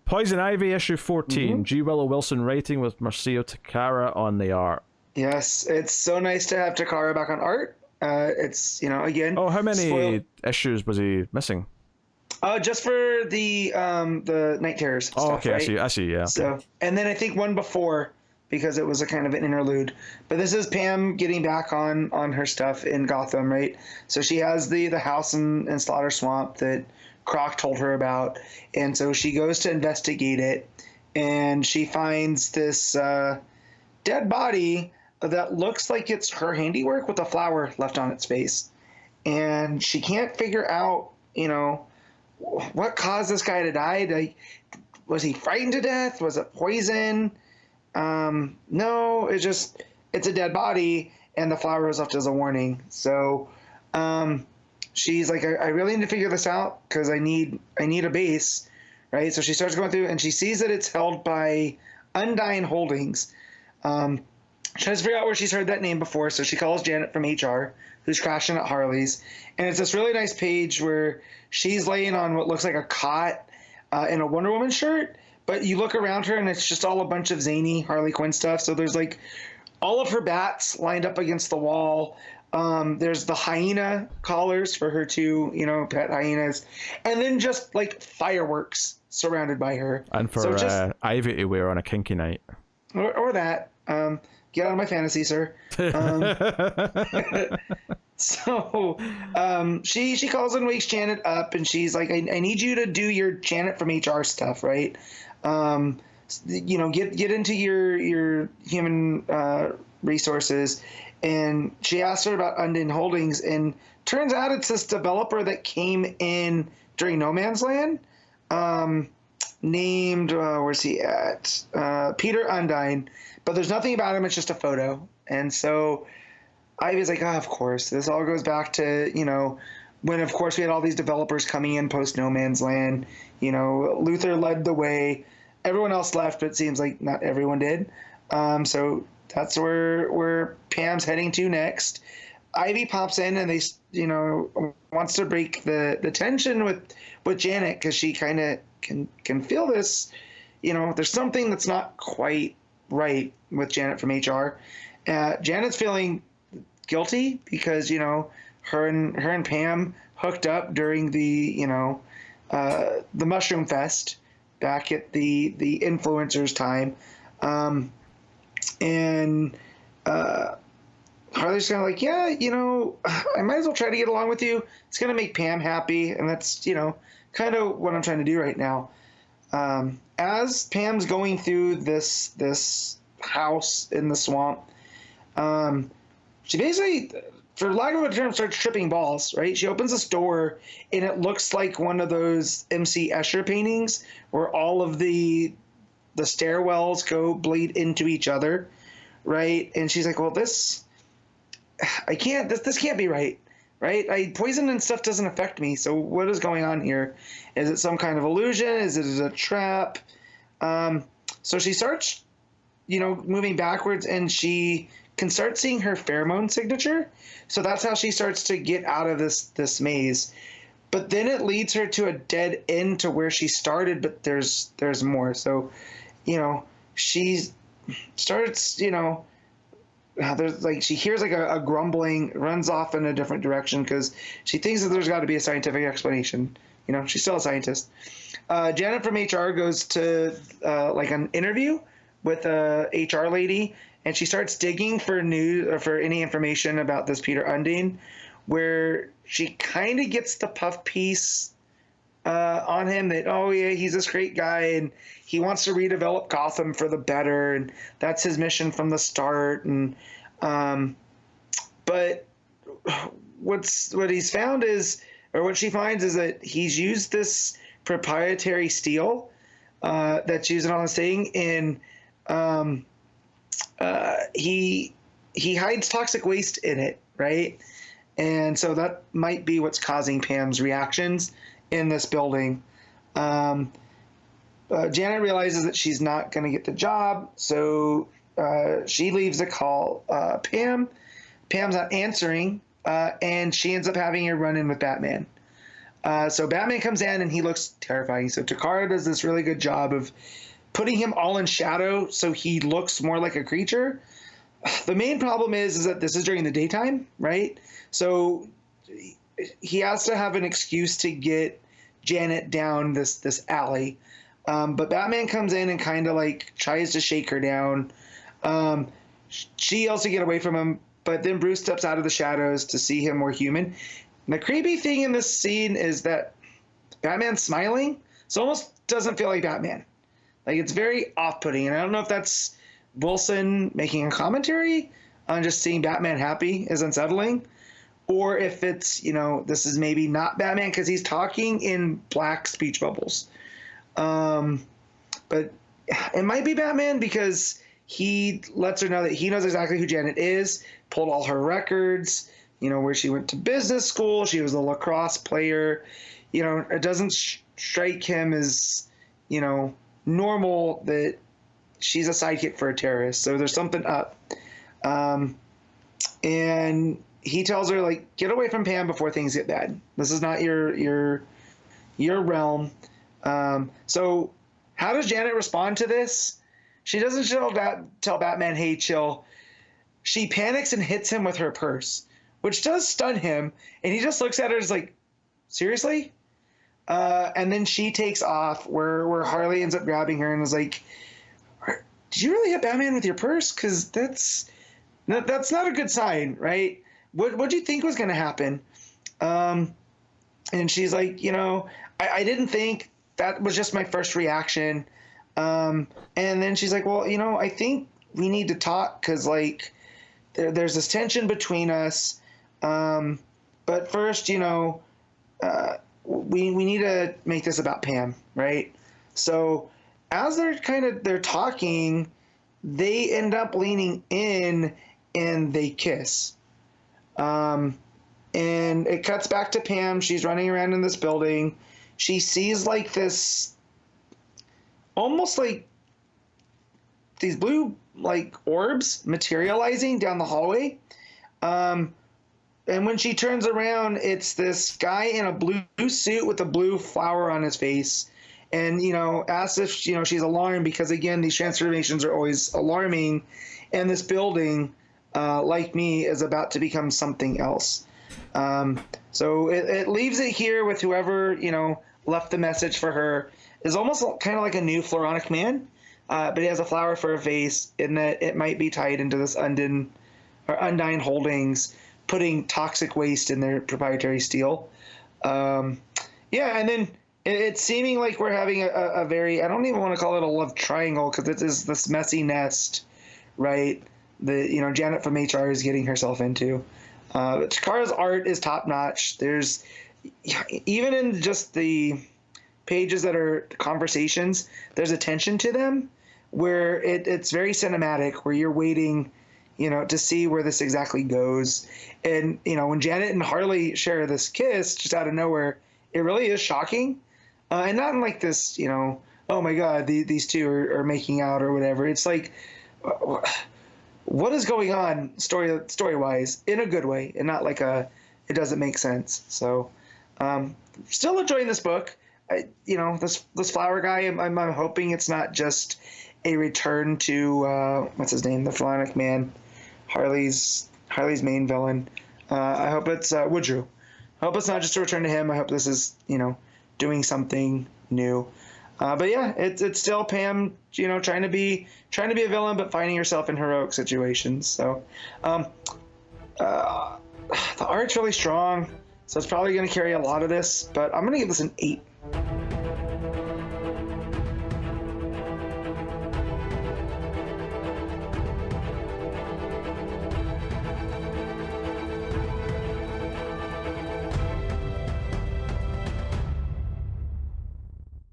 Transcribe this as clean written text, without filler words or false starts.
Poison Ivy issue 14. G. Willow Wilson writing with Marcio Takara on the art. Yes, it's so nice to have Takara back on art. It's, again. Oh, how many issues was he missing? Just for the Night Terrors stuff, okay, right? I see, yeah. So, and then I think one before, because it was a kind of an interlude. But this is Pam getting back on her stuff in Gotham, right? So she has the house in Slaughter Swamp that Croc told her about, and so she goes to investigate it, and she finds this dead body that looks like it's her handiwork with a flower left on its face, and she can't figure out, what caused this guy to die. Like, was he frightened to death? Was it poison? No, it's a dead body, and the flower was left as a warning. So she's like, I really need to figure this out because I need a base, right? So she starts going through, and she sees that it's held by Undyne Holdings. She tries to figure out where she's heard that name before, so she calls Janet from HR, who's crashing at Harley's. And it's this really nice page where she's laying on what looks like a cot in a Wonder Woman shirt, but you look around her and it's just all a bunch of zany Harley Quinn stuff. So there's like all of her bats lined up against the wall. There's the hyena collars for her two, pet hyenas, and then just like fireworks surrounded by her. And for Ivy to wear on a kinky night. Or that. Get out of my fantasy, sir. So she calls and wakes Janet up, and she's like, I need you to do your Janet from HR stuff, right? Get into your human resources. And she asks her about Undyne Holdings, and turns out it's this developer that came in during No Man's Land, named, where's he at? Peter Undyne. But there's nothing about him. It's just a photo. And so Ivy's like, of course. This all goes back to, when, of course, we had all these developers coming in post No Man's Land. Luther led the way. Everyone else left, but it seems like not everyone did. So that's where Pam's heading to next. Ivy pops in, and they, wants to break the tension with Janet, because she kind of can feel this, there's something that's not quite right with Janet from HR. Janet's feeling guilty because, her and Pam hooked up during the Mushroom Fest back at the influencers time. And Harley's kind of like, yeah, I might as well try to get along with you. It's going to make Pam happy. And that's, kind of what I'm trying to do right now. As Pam's going through this house in the swamp, she basically, for lack of a term, starts tripping balls, right? She opens this door, and it looks like one of those MC Escher paintings where all of the stairwells bleed into each other, right? And she's like, well, this can't be right? Poison and stuff doesn't affect me. So what is going on here? Is it some kind of illusion? Is it a trap? So she starts, moving backwards, and she can start seeing her pheromone signature. So that's how she starts to get out of this maze. But then it leads her to a dead end to where she started, but there's more. So, she starts, there's like, she hears like a grumbling, runs off in a different direction because she thinks that there's got to be a scientific explanation. She's still a scientist. Janet from HR goes to like an interview with a HR lady, and she starts digging for news or for any information about this Peter Undyne, where she kind of gets the puff piece on him that, oh yeah, he's this great guy and he wants to redevelop Gotham for the better, and that's his mission from the start. And but what he's found is, or what she finds is that he's used this proprietary steel that's used in all this thing, and he hides toxic waste in it, right? And so that might be what's causing Pam's reactions in this building. Janet realizes that she's not going to get the job, so she leaves a call. Pam's not answering, and she ends up having a run-in with Batman. So Batman comes in and he looks terrifying. So Takara does this really good job of putting him all in shadow so he looks more like a creature. The main problem is that this is during the daytime, right? So he has to have an excuse to get Janet down this alley. But Batman comes in and kind of like tries to shake her down. She yells to get away from him, but then Bruce steps out of the shadows to see him more human. And the creepy thing in this scene is that Batman's smiling, so it almost doesn't feel like Batman. Like, it's very off-putting, and I don't know if that's Wilson making a commentary on just seeing Batman happy is unsettling, or if it's, this is maybe not Batman because he's talking in black speech bubbles. But it might be Batman because he lets her know that he knows exactly who Janet is, pulled all her records, where she went to business school, she was a lacrosse player. It doesn't strike him as, normal that she's a sidekick for a terrorist. So there's something up. And he tells her, like, get away from Pam before things get bad. This is not your realm. So how does Janet respond to this? She doesn't tell Batman, hey, chill. She panics and hits him with her purse, which does stun him. And he just looks at her and is like, seriously? And then she takes off where Harley ends up grabbing her and is like, did you really hit Batman with your purse? Because that's not a good sign, right? What do you think was going to happen? And she's like, I didn't think. That was just my first reaction. And then she's like, well, I think we need to talk because, like, there's this tension between us. But first, we need to make this about Pam, right? So as they're talking, they end up leaning in and they kiss. And it cuts back to Pam. She's running around in this building. She sees like this, almost like these blue like orbs materializing down the hallway. And when she turns around, it's this guy in a blue suit with a blue flower on his face. And, as if, she's alarmed because, again, these transformations are always alarming. And this building, like me, is about to become something else. So it leaves it here with whoever, left the message for her is almost kind of like a new Floronic Man. But he has a flower for a face in that it might be tied into this Undyne Holdings, putting toxic waste in their proprietary steel. And then it's seeming like we're having a very, I don't even want to call it a love triangle because it is this messy nest, right? That, Janet from HR is getting herself into. Takara's art is top notch. There's, even in just the pages that are conversations, there's attention to them where it's very cinematic, where you're waiting, to see where this exactly goes. And, when Janet and Harley share this kiss just out of nowhere, it really is shocking. And not in like this, oh my God, these two are making out or whatever. It's like, what is going on story-wise in a good way and not like it doesn't make sense. So still enjoying this book. This flower guy, I'm hoping it's not just a return to, what's his name? The Floronic Man, Harley's main villain. I hope it's Woodrow. I hope it's not just a return to him. I hope this is, doing something new. But yeah, it's still Pam, trying to be a villain, but finding herself in heroic situations. So, the art's really strong, so it's probably going to carry a lot of this. But I'm going to give this an 8.